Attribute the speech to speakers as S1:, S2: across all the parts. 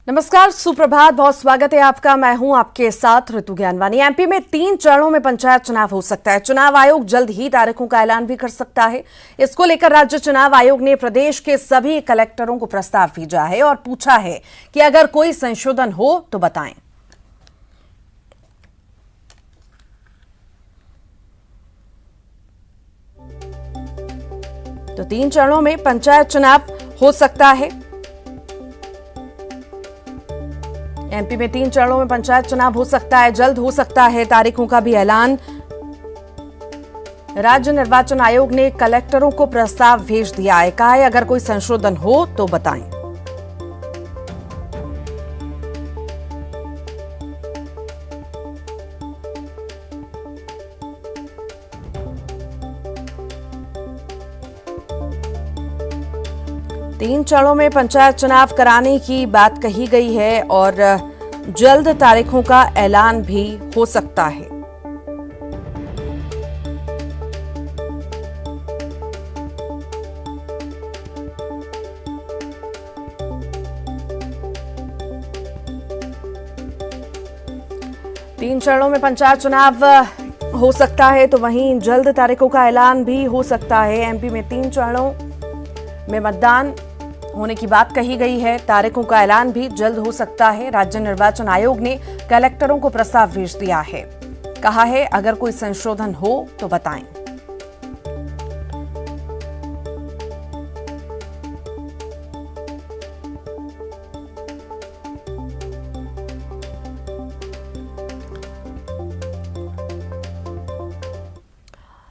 S1: नमस्कार, सुप्रभात, बहुत स्वागत है आपका। मैं हूं आपके साथ ऋतु ज्ञानवानी। एमपी में 3 चरणों में पंचायत चुनाव हो सकता है। चुनाव आयोग जल्द ही तारीखों का ऐलान भी कर सकता है। इसको लेकर राज्य चुनाव आयोग ने प्रदेश के सभी कलेक्टरों को प्रस्ताव भेजा है और पूछा है कि अगर कोई संशोधन हो तो बताएं। तो 3 चरणों में पंचायत चुनाव हो सकता है। एमपी में 3 चरणों में पंचायत चुनाव हो सकता है, जल्द हो सकता है तारीखों का भी ऐलान। राज्य निर्वाचन आयोग ने कलेक्टरों को प्रस्ताव भेज दिया है। कहा है अगर कोई संशोधन हो तो बताएं। तीन चरणों में पंचायत चुनाव कराने की बात कही गई है और जल्द तारीखों का ऐलान भी हो सकता है। तीन चरणों में पंचायत चुनाव हो सकता है तो वहीं जल्द तारीखों का ऐलान भी हो सकता है। एमपी में 3 चरणों में मतदान होने की बात कही गई है। तारीखों का ऐलान भी जल्द हो सकता है। राज्य निर्वाचन आयोग ने कलेक्टरों को प्रस्ताव भेज दिया है। कहा है अगर कोई संशोधन हो तो बताएं।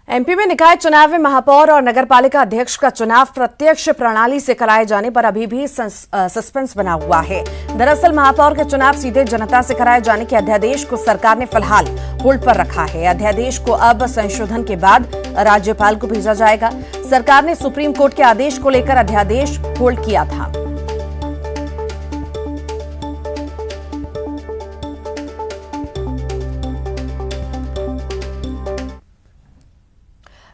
S1: एमपी में निकाय चुनाव में महापौर और नगरपालिका अध्यक्ष का चुनाव प्रत्यक्ष प्रणाली से कराए जाने पर अभी भी सस्पेंस बना हुआ है। दरअसल महापौर के चुनाव सीधे जनता से कराए जाने के अध्यादेश को सरकार ने फिलहाल होल्ड पर रखा है। अध्यादेश को अब संशोधन के बाद राज्यपाल को भेजा जाएगा। सरकार ने सुप्रीम कोर्ट के आदेश को लेकर अध्यादेश होल्ड किया था।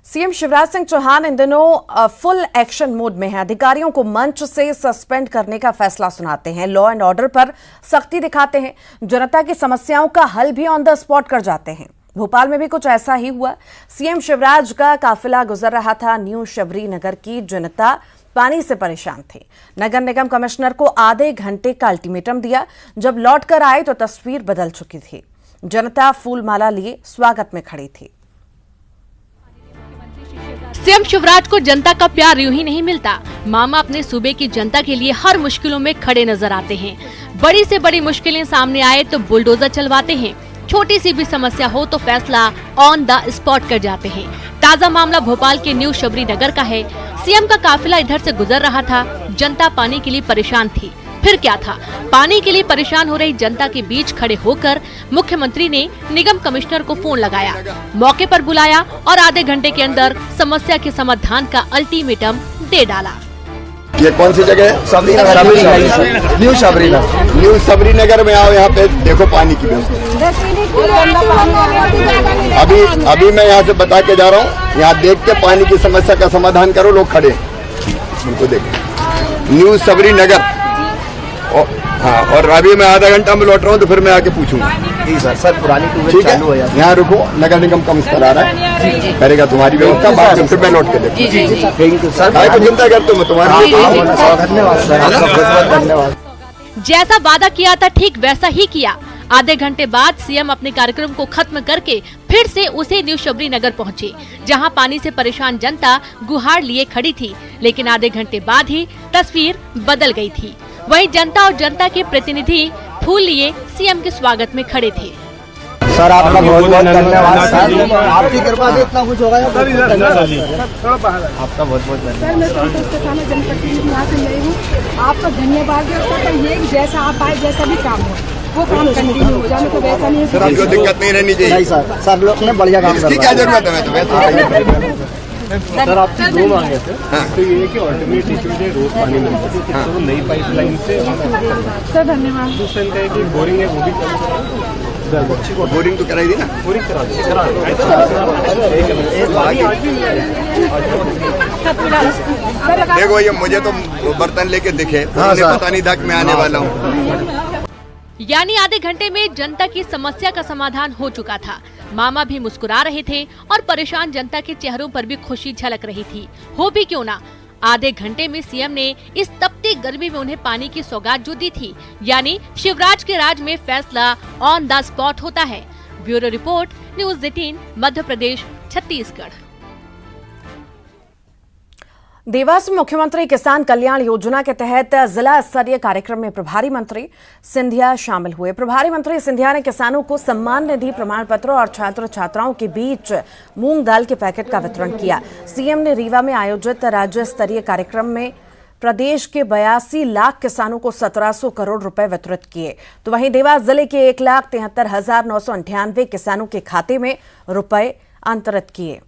S1: सीएम शिवराज सिंह चौहान इन दिनों फुल एक्शन मोड में हैं। अधिकारियों को मंच से सस्पेंड करने का फैसला सुनाते हैं, लॉ एंड ऑर्डर पर सख्ती दिखाते हैं, जनता की समस्याओं का हल भी ऑन द स्पॉट कर जाते हैं। भोपाल में भी कुछ ऐसा ही हुआ। सीएम शिवराज का काफिला गुजर रहा था। न्यू शबरी नगर की जनता पानी से परेशान थी। नगर निगम कमिश्नर को आधे घंटे का अल्टीमेटम दिया। जब लौट कर आए तो तस्वीर बदल चुकी थी। जनता फूलमाला लिए स्वागत में खड़ी थी।
S2: सीएम शिवराज को जनता का प्यार यूं ही नहीं मिलता। मामा अपने सूबे की जनता के लिए हर मुश्किलों में खड़े नजर आते हैं। बड़ी से बड़ी मुश्किलें सामने आए तो बुलडोजर चलवाते हैं। छोटी सी भी समस्या हो तो फैसला ऑन द स्पॉट कर जाते हैं। ताजा मामला भोपाल के न्यू शबरी नगर का है। सीएम का काफिला इधर से गुजर रहा था। जनता पानी के लिए परेशान थी। फिर क्या था, पानी के लिए परेशान हो रही जनता के बीच खड़े होकर मुख्यमंत्री ने निगम कमिश्नर को फोन लगाया, मौके पर बुलाया और आधे घंटे के अंदर समस्या के समाधान का अल्टीमेटम दे डाला।
S3: ये कौन सी जगह है? न्यू शबरी नगर। न्यू शबरी नगर में आओ, यहाँ पे देखो पानी की व्यवस्था। अभी मैं यहाँ से बता के जा रहा हूँ। यहाँ देख के पानी की समस्या का समाधान करो। लोग खड़े उनको देखो। न्यू शबरी नगर। हाँ, और अभी मैं आधा घंटा में लौट रहा हूँ तो फिर मैं आके पूछूंगा।
S4: जी सर पुरानी
S3: ठीक है, यहाँ रुको। नगर निगम कमिश्नर आ रहा है, करेगा तुम्हारी व्यवस्था। बाद में फिर मैं लौट के देखूंगा।
S4: Thank you sir.
S3: को चिंता करते हो तुम्हारी।
S4: धन्यवाद सर, धन्यवाद।
S2: जैसा वादा किया था ठीक वैसा ही किया। आधे घंटे बाद सीएम अपने कार्यक्रम को खत्म करके फिर से उसी न्यू शबरी नगर पहुंचे, जहां पानी से परेशान जनता गुहार लिए खड़ी थी। लेकिन आधे घंटे बाद ही तस्वीर बदल गई थी। वहीं जनता और जनता के प्रतिनिधि फूल लिए सीएम के स्वागत में खड़े थे।
S4: सर आपका बहुत बहुत धन्यवाद सर। आपकी कृपा से इतना कुछ होगा। आपका बहुत बहुत धन्यवाद।
S5: सर मैं संतोष थाना जनप्रतिनिधि यहाँ से नहीं हूँ। आपका धन्यवाद है। ये जैसा आप आए, जैसा भी काम हो वो काम कंटिन्यू हो जाए। मतलब ऐसा नहीं है
S3: कोई दिक्कत नहीं रहनी चाहिए।
S4: सर लोग ने बढ़िया काम किया।
S3: क्या जरूरत है?
S6: सर आपकी 2 मांगे थे। तो ये है कि ऑल्टरनेट इशू से रोज पानी मिल सके, तो नई पाइपलाइन से।
S5: सर धन्यवाद।
S6: दूसरा इनका है कि बोरिंग है वो भी
S3: बोरिंग तो कराई दी ना।
S6: बोरिंग करा दी।
S3: देखो ये मुझे तो बर्तन लेके दिखे, मुझे पता नहीं था कि मैं आने वाला हूँ।
S2: यानी आधे घंटे में जनता की समस्या का समाधान हो चुका था। मामा भी मुस्कुरा रहे थे और परेशान जनता के चेहरों पर भी खुशी झलक रही थी। हो भी क्यों ना, आधे घंटे में सीएम ने इस तपती गर्मी में उन्हें पानी की सौगात जो दी थी। यानी शिवराज के राज में फैसला ऑन द स्पॉट होता है। Bureau report, news 18, Madhya Pradesh, Chhattisgarh.
S1: Dewas में मुख्यमंत्री किसान कल्याण योजना के तहत जिला स्तरीय कार्यक्रम में प्रभारी मंत्री सिंधिया शामिल हुए। प्रभारी मंत्री सिंधिया ने किसानों को सम्मान निधि प्रमाण पत्र और छात्र छात्राओं के बीच मूंग दाल के पैकेट का वितरण किया। सीएम ने रीवा में आयोजित राज्य स्तरीय कार्यक्रम में प्रदेश के 82 लाख किसानों को 1700 करोड़ रुपए वितरित किए। तो वहीं देवास जिले के 1,73,998 किसानों के खाते में रुपए अंतरित किए।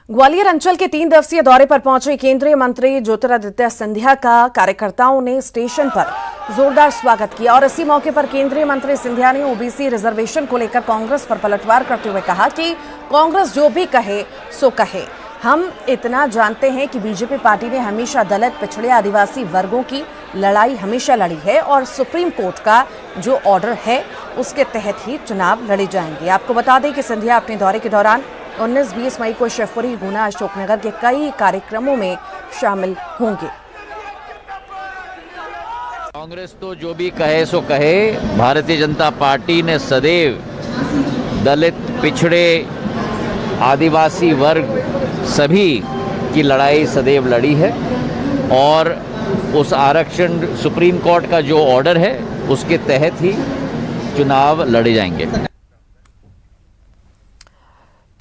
S1: ग्वालियर अंचल के 3 दिवसीय दौरे पर पहुंचे केंद्रीय मंत्री ज्योतिरादित्य सिंधिया का कार्यकर्ताओं ने स्टेशन पर जोरदार स्वागत किया और इसी मौके पर केंद्रीय मंत्री सिंधिया ने ओबीसी रिजर्वेशन को लेकर कांग्रेस पर पलटवार करते हुए कहा कि कांग्रेस जो भी कहे सो कहे, हम इतना जानते हैं कि बीजेपी पार्टी ने हमेशा दलित, पिछड़े, आदिवासी वर्गों की लड़ाई हमेशा लड़ी है और सुप्रीम कोर्ट का जो ऑर्डर है उसके तहत ही चुनाव लड़े जाएंगे। आपको बता दें कि सिंधिया अपने दौरे के दौरान 19-20 मई को शिवपुरी, गुना, अशोकनगर के कई कार्यक्रमों में शामिल होंगे।
S7: कांग्रेस तो जो भी कहे सो कहे, भारतीय जनता पार्टी ने सदैव दलित, पिछड़े, आदिवासी वर्ग सभी की लड़ाई सदैव लड़ी है और उस आरक्षण सुप्रीम कोर्ट का जो ऑर्डर है उसके तहत ही चुनाव लड़े जाएंगे।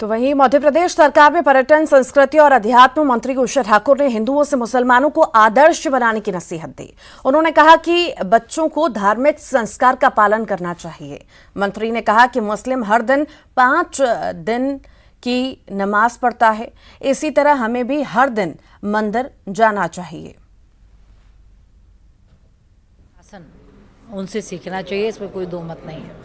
S1: तो वहीं मध्य प्रदेश सरकार में पर्यटन, संस्कृति और अध्यात्म मंत्री उषा ठाकुर ने हिंदुओं से मुसलमानों को आदर्श बनाने की नसीहत दी। उन्होंने कहा कि बच्चों को धार्मिक संस्कार का पालन करना चाहिए। मंत्री ने कहा कि मुस्लिम हर दिन 5 दिन की नमाज पढ़ता है, इसी तरह हमें भी हर दिन मंदिर जाना चाहिए।
S8: उनसे सीखना चाहिए, इसमें कोई दो मत नहीं है।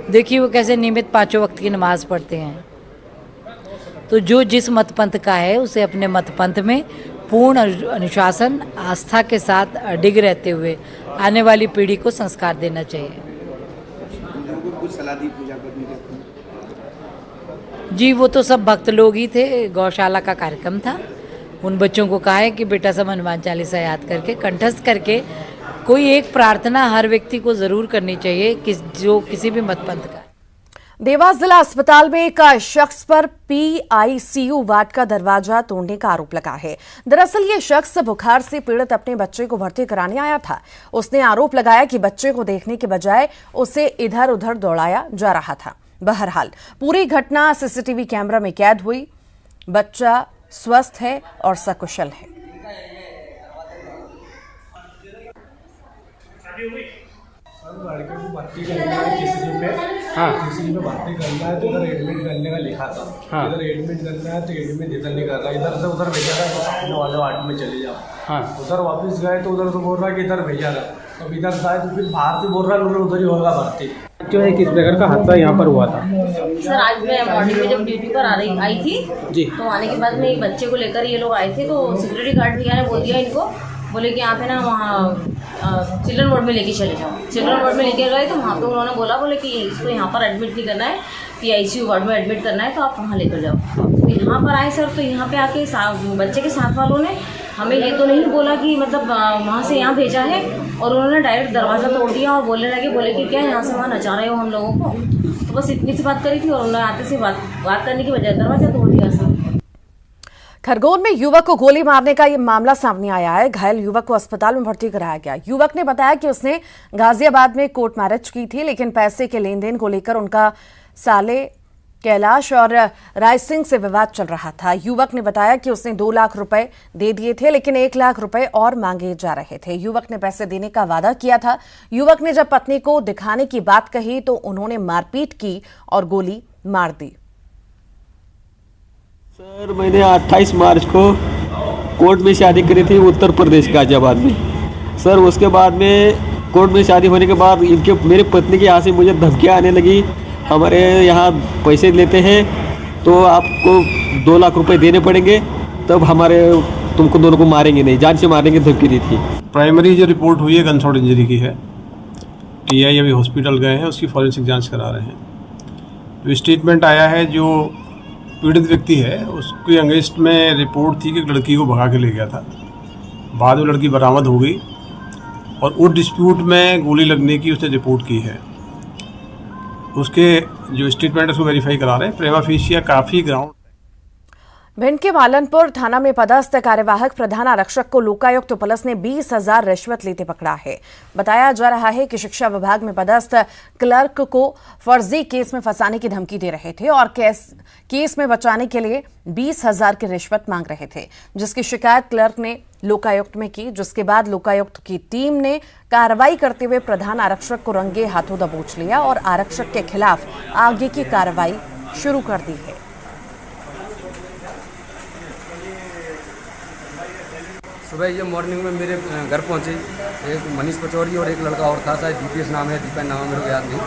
S8: देखिए वो कैसे नियमित 5 वक्त की नमाज पढ़ते हैं। तो जो जिस मत पंथ का है उसे अपने मत पंथ में पूर्ण अनुशासन, आस्था के साथ अडिग रहते हुए आने वाली पीढ़ी को संस्कार देना चाहिए। जी वो तो सब भक्त लोग ही थे, गौशाला का कार्यक्रम था। उन बच्चों को कहा है कि बेटा सब हनुमान चालीसा याद करके कंठस्थ करके कोई एक प्रार्थना हर व्यक्ति को जरूर करनी चाहिए जो किसी भी मत पंथ का।
S1: देवास जिला अस्पताल में एक शख्स पर पीआईसीयू वार्ड का दरवाजा तोड़ने का आरोप लगा है। दरअसल ये शख्स बुखार से पीड़ित अपने बच्चे को भर्ती कराने आया था। उसने आरोप लगाया कि बच्चे को देखने के बजाय उसे इधर उधर दौड़ाया जा रहा था। बहरहाल पूरी घटना सीसीटीवी कैमरा में कैद हुई। बच्चा स्वस्थ है और सकुशल है।
S6: लड़के को भर्ती करना है किसी पे, किसी पे भर्ती करना है तो इधर एडमिट करने का लिखा था। इधर एडमिट करना है तो एडमिट इधर नहीं कर रहा, इधर से उधर भेजा था तो सामने वाले वार्ड में चले जाओ। उधर वापस गए तो उधर तो बोल रहा है कि इधर भेजा था। अब इधर जाए तो फिर बाहर से बोल रहा है उधर ही होगा भर्ती।
S9: क्यों किस प्रकार का हादसा यहाँ पर हुआ था?
S10: सर आज मैं मॉर्निंग में जब ड्यूटी पर आई थी जी, तो आने के बाद में एक बच्चे को लेकर ये लोग आए थे। तो सिक्योरिटी गार्ड भैया ने बोल दिया इनको, बोले कि यहाँ पे ना वहाँ चिल्ड्रन वार्ड में लेके चले जाओ। चिल्ड्रन वार्ड में लेके गए तो वहाँ पे उन्होंने बोला बोले कि इसको यहाँ पर एडमिट नहीं करना है, पीआईसीयू वार्ड में एडमिट करना है, तो आप वहाँ लेकर जाओ। तो यहाँ पर आए सर, तो यहाँ पे आके बच्चे के साथ वालों ने हमें ये तो नहीं बोला कि मतलब वहाँ से यहाँ भेजा है, और उन्होंने डायरेक्ट दरवाज़ा तोड़ दिया और बोलने लगे, बोले कि क्या यहाँ से वहाँ नचा रहे हो हम लोगों को। तो बस इतनी सी बात करी थी और उन्होंने आते से बात करने की बजाय दरवाज़ा तोड़ दिया सर।
S1: खरगोन में युवक को गोली मारने का ये मामला सामने आया है। घायल युवक को अस्पताल में भर्ती कराया गया। युवक ने बताया कि उसने गाजियाबाद में कोर्ट मैरिज की थी, लेकिन पैसे के लेन देन को लेकर उनका साले कैलाश और राय सिंह से विवाद चल रहा था। युवक ने बताया कि उसने 2 लाख रुपए दे दिए थे, लेकिन 1 लाख रुपए और मांगे जा रहे थे। युवक ने पैसे देने का वादा किया था। युवक ने जब पत्नी को दिखाने की बात कही तो उन्होंने मारपीट की और गोली मार दी।
S11: सर मैंने 28 मार्च को
S9: कोर्ट में शादी करी थी उत्तर प्रदेश गाजियाबाद में सर। उसके बाद में कोर्ट में शादी होने के बाद इनके मेरी पत्नी के यहाँ से मुझे धमकियाँ आने लगी, हमारे यहाँ पैसे लेते हैं तो आपको 2 लाख रुपए देने पड़ेंगे, तब हमारे तुमको दोनों को मारेंगे नहीं, जान से मारने की धमकी दी थी।
S6: प्राइमरी जो रिपोर्ट हुई है गनशॉट इंजरी की है। टीआई अभी हॉस्पिटल गए हैं, उसकी फॉरेंसिक जांच करा रहे हैं। जो स्टेटमेंट आया है, जो पीड़ित व्यक्ति है उसके अगेंस्ट में रिपोर्ट थी कि एक लड़की को भगा के ले गया था। बाद में लड़की बरामद हो गई और उस डिस्प्यूट में गोली लगने की उसने रिपोर्ट की है। उसके जो स्टेटमेंट है उसको वेरीफाई करा रहे हैं। प्रेमा फेशिया काफ़ी ग्राउंड।
S1: भिंड के मालनपुर थाना में पदस्थ कार्यवाहक प्रधान आरक्षक को लोकायुक्त पुलिस ने 20,000 रिश्वत लेते पकड़ा है। बताया जा रहा है कि शिक्षा विभाग में पदस्थ क्लर्क को फर्जी केस में फंसाने की धमकी दे रहे थे और केस में बचाने के लिए 20,000 की रिश्वत मांग रहे थे, जिसकी शिकायत क्लर्क ने लोकायुक्त में की, जिसके बाद लोकायुक्त की टीम ने कार्रवाई करते हुए प्रधान आरक्षक को रंगे हाथों दबोच लिया और आरक्षक के खिलाफ आगे की कार्रवाई शुरू कर दी है।
S11: सुबह ये मॉर्निंग में मेरे घर पहुंचे एक मनीष पचौरी और एक लड़का और था, शायद दीपेश नाम है, दीपक नाम है, मेरे को याद नहीं।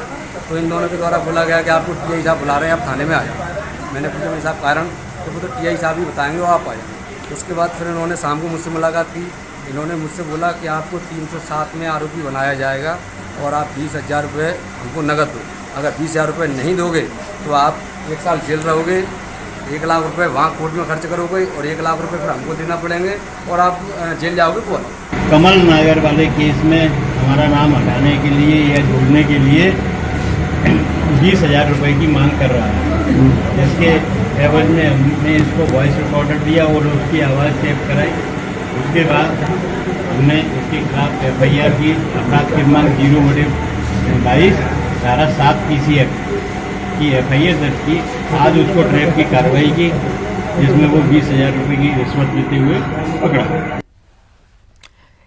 S11: तो इन दोनों के द्वारा बोला गया कि आपको टीआई साहब बुला रहे हैं, आप थाने में आ जाओ। मैंने पूछा मेरे साहब कारण, तो वो तो टीआई साहब ही बताएंगे, आप आ जाए। उसके बाद फिर इन्होंने शाम को मुझसे मुलाकात की। इन्होंने मुझसे बोला कि आपको 307 में आरोपी बनाया जाएगा और आप 20,000 रुपये हमको नकद दो। अगर 20,000 रुपये नहीं दोगे तो आप 1 साल जेल रहोगे, 1 लाख रुपए वहाँ कोर्ट में खर्च करोगे और 1 लाख रुपए फिर हमको देना पड़ेंगे और आप जेल जाओगे। पूरा
S12: कमल नागर वाले केस में हमारा नाम हटाने के लिए या जोड़ने के लिए 20,000 रुपए की मांग कर रहा है, जिसके एवज में हमने इसको वॉइस रिकॉर्डर दिया और उसकी आवाज़ टेप कराई। उसके बाद हमने उसके खिलाफ FIR की, अपराध क्रमांक 0/22 धारा 7 PC की FIR दर्ज की। आज उसको ट्रैप की कार्रवाई की, जिसमें वो 20,000 रुपये की रिश्वत लेते हुए पकड़ा।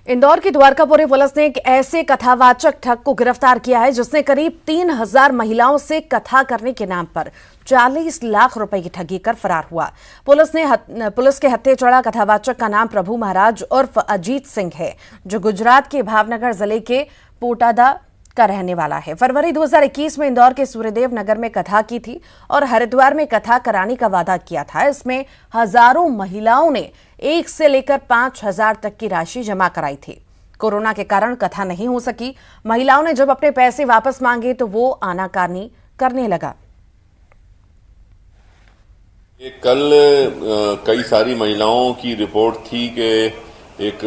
S1: इंदौर की द्वारकापुरी पुलिस ने एक ऐसे कथावाचक ठग को गिरफ्तार किया है जिसने करीब 3,000 महिलाओं से कथा करने के नाम पर 40 लाख रुपए की ठगी कर फरार हुआ। पुलिस के हत्थे चढ़ा कथावाचक का नाम प्रभु महाराज उर्फ अजीत सिंह है, जो गुजरात के भावनगर जिले के पोटादा का रहने वाला है। फरवरी 2021 में इंदौर के सूर्यदेव नगर में कथा की थी और हरिद्वार में कथा कराने का वादा किया था। इसमें हजारों महिलाओं ने 1 से लेकर 5,000 तक की राशि जमा कराई थी। कोरोना के कारण कथा नहीं हो सकी। महिलाओं ने जब अपने पैसे वापस मांगे तो वो आनाकानी करने लगा।
S13: कल कई सारी महिलाओं की रिपोर्ट थी कि एक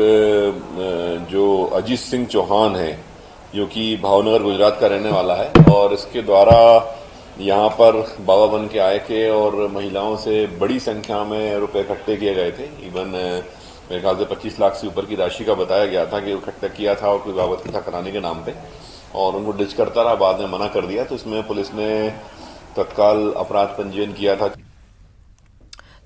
S13: जो अजीत सिंह चौहान है, जो कि भावनगर गुजरात का रहने वाला है, और इसके द्वारा यहाँ पर बाबा बन के आए थे और महिलाओं से बड़ी संख्या में रुपए इकट्ठे किए गए थे। इवन मेरे ख्याल से 25 लाख से ऊपर की राशि का बताया गया था कि इकट्ठा किया था और कोई बाबत कथा कराने के नाम पे, और उनको डिच करता रहा, बाद में मना कर दिया। तो इसमें पुलिस ने तत्काल अपराध पंजीयन किया था।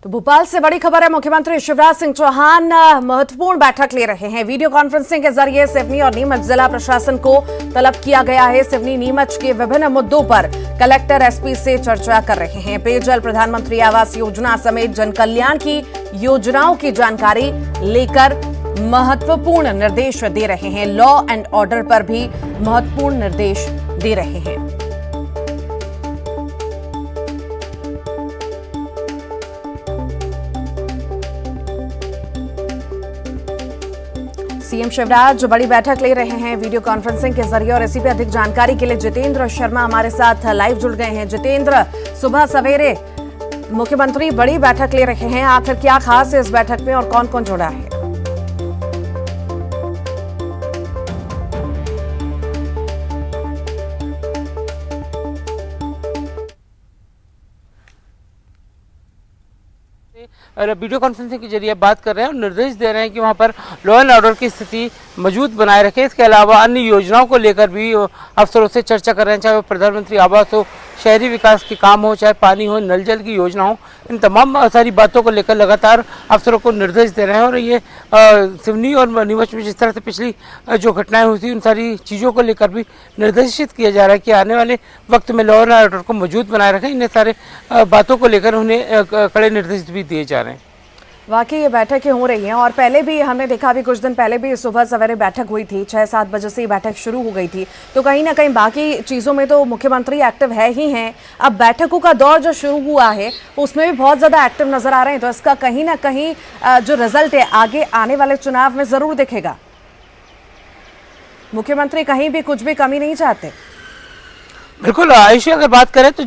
S1: तो भोपाल से बड़ी खबर है। मुख्यमंत्री शिवराज सिंह चौहान महत्वपूर्ण बैठक ले रहे हैं। वीडियो कॉन्फ्रेंसिंग के जरिए सिवनी और नीमच जिला प्रशासन को तलब किया गया है। सिवनी नीमच के विभिन्न मुद्दों पर कलेक्टर SP से चर्चा कर रहे हैं। पेयजल, प्रधानमंत्री आवास योजना समेत जन कल्याण की योजनाओं की जानकारी लेकर महत्वपूर्ण निर्देश दे रहे हैं। लॉ एंड ऑर्डर पर भी महत्वपूर्ण निर्देश दे रहे हैं। सीएम शिवराज बड़ी बैठक ले रहे हैं वीडियो कॉन्फ्रेंसिंग के जरिए, और इसी पे अधिक जानकारी के लिए जितेंद्र शर्मा हमारे साथ लाइव जुड़ गए हैं। जितेंद्र, सुबह सवेरे मुख्यमंत्री बड़ी बैठक ले रहे हैं, आखिर क्या खास है इस बैठक में और कौन कौन जुड़ा है?
S9: वीडियो कॉन्फ्रेंसिंग के जरिए बात कर रहे हैं और निर्देश दे रहे हैं कि वहां पर लॉ एंड ऑर्डर की स्थिति मजबूत बनाए रखें। इसके अलावा अन्य योजनाओं को लेकर भी अफसरों से चर्चा कर रहे हैं, चाहे वो प्रधानमंत्री आवास हो, शहरी विकास के काम हो, चाहे पानी हो, नल जल की योजना हो। इन तमाम सारी बातों को लेकर लगातार अफसरों को निर्देश दे रहे हैं। और ये सिवनी और नीमच में जिस तरह से पिछली जो घटनाएं हुई थी, उन सारी चीज़ों को लेकर भी निर्देशित किया जा रहा है कि आने वाले वक्त में लॉ एंड ऑर्डर को मजबूत बनाए रखें। इन सारे बातों को लेकर उन्हें कड़े निर्देश भी दिए जा रहे हैं।
S1: वाकई ये बैठकें हो रही हैं और पहले भी हमने देखा, अभी कुछ दिन पहले भी सुबह सवेरे बैठक हुई थी, 6-7 बजे से ये बैठक शुरू हो गई थी। तो कहीं ना कहीं बाकी चीज़ों में तो मुख्यमंत्री एक्टिव है ही हैं। अब बैठकों का दौर जो शुरू हुआ है उसमें भी बहुत ज़्यादा एक्टिव नजर आ रहे हैं। तो इसका कहीं ना कहीं जो रिजल्ट है आगे आने वाले चुनाव में ज़रूर दिखेगा। मुख्यमंत्री कहीं भी कुछ भी कमी नहीं चाहते।
S9: बिल्कुल आयुषी, अगर बात करें तो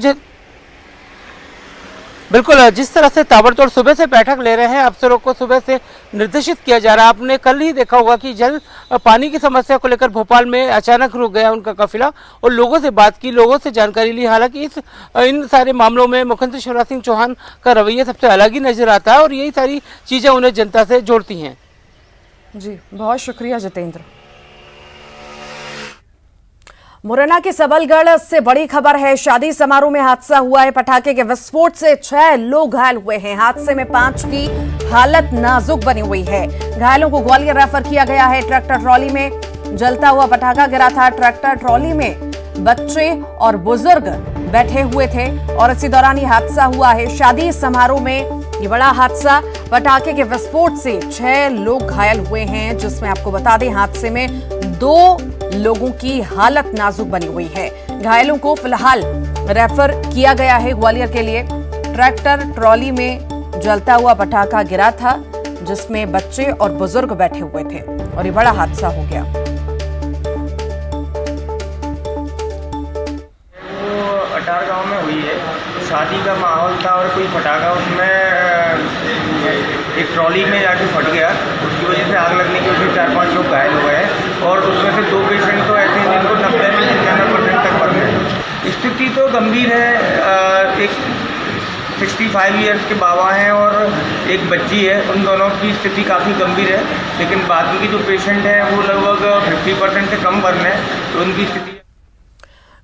S9: बिल्कुल जिस तरह से ताबड़तोड़ सुबह से बैठक ले रहे हैं, अफसरों को सुबह से निर्देशित किया जा रहा है। आपने कल ही देखा होगा कि जल पानी की समस्या को लेकर भोपाल में अचानक रुक गया उनका काफिला और लोगों से बात की, लोगों से जानकारी ली। हालांकि इन सारे मामलों में मुख्यमंत्री शिवराज सिंह चौहान का रवैया सबसे अलग ही नजर आता है और यही सारी चीजें उन्हें जनता से जोड़ती हैं। जी,
S1: बहुत शुक्रिया जितेंद्र। मुरैना के सबलगढ़ से बड़ी खबर है। शादी समारोह में हादसा हुआ है। पटाखे के विस्फोट से 6 लोग घायल हुए हैं। हादसे में 5 की हालत नाजुक बनी हुई है। घायलों को ग्वालियर रेफर किया गया है। ट्रैक्टर ट्रॉली में जलता हुआ पटाखा गिरा था। ट्रैक्टर ट्रॉली में बच्चे और बुजुर्ग बैठे हुए थे और इसी दौरान ये हादसा हुआ है। शादी समारोह में ये बड़ा हादसा, पटाखे के विस्फोट से 6 लोग घायल हुए हैं, जिसमें आपको बता दें हादसे में 2 लोगों की हालत नाजुक बनी हुई है। घायलों को फिलहाल रेफर किया गया है ग्वालियर के लिए। ट्रैक्टर ट्रॉली में जलता हुआ पटाखा गिरा था जिसमें बच्चे और बुजुर्ग बैठे हुए थे और ये बड़ा हादसा हो गया।
S14: अटार गांव में हुई है, शादी का माहौल था और कोई पटाखा उसमें एक ट्रॉली में जाके फट गया। उसकी वजह से आग लगने की वजह से 4-5 लोग घायल हो गए और उसमें से 2 पेशेंट तो ऐसे हैं जिनको 90-95% तक फर्क है। स्थिति तो गंभीर है। एक 65 ईयर्स के बाबा हैं और एक बच्ची है, उन दोनों की स्थिति काफ़ी गंभीर है, लेकिन बाकी के जो पेशेंट हैं वो लगभग 50% से कम बर्न है, तो उनकी स्थिति।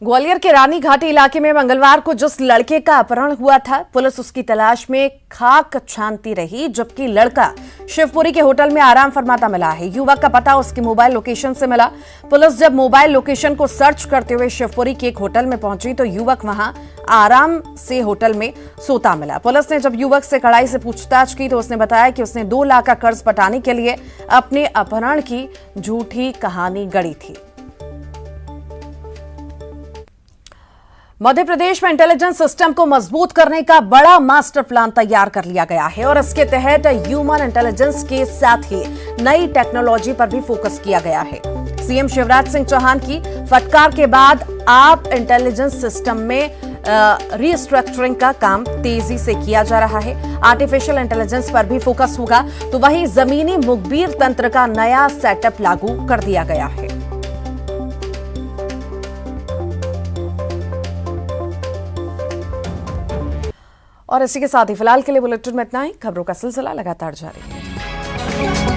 S1: ग्वालियर के रानी घाटी इलाके में मंगलवार को जिस लड़के का अपहरण हुआ था, पुलिस उसकी तलाश में खाक छानती रही, जबकि लड़का शिवपुरी के होटल में आराम फरमाता मिला है। युवक का पता उसकी मोबाइल लोकेशन से मिला। पुलिस जब मोबाइल लोकेशन को सर्च करते हुए शिवपुरी के एक होटल में पहुंची तो युवक वहां आराम से होटल में सोता मिला। पुलिस ने जब युवक से कड़ाई से पूछताछ की तो उसने बताया कि उसने 2 लाख का कर्ज पटाने के लिए अपने अपहरण की झूठी कहानी गढ़ी थी। मध्य प्रदेश में इंटेलिजेंस सिस्टम को मजबूत करने का बड़ा मास्टर प्लान तैयार कर लिया गया है और इसके तहत ह्यूमन इंटेलिजेंस के साथ ही नई टेक्नोलॉजी पर भी फोकस किया गया है। सीएम शिवराज सिंह चौहान की फटकार के बाद आप इंटेलिजेंस सिस्टम में रीस्ट्रक्चरिंग का काम तेजी से किया जा रहा है। आर्टिफिशियल इंटेलिजेंस पर भी फोकस होगा, तो वहीं जमीनी मुखबिर तंत्र का नया सेटअप लागू कर दिया गया है। और इसी के साथ ही फिलहाल के लिए बुलेटिन में इतना ही। खबरों का सिलसिला लगातार जारी है।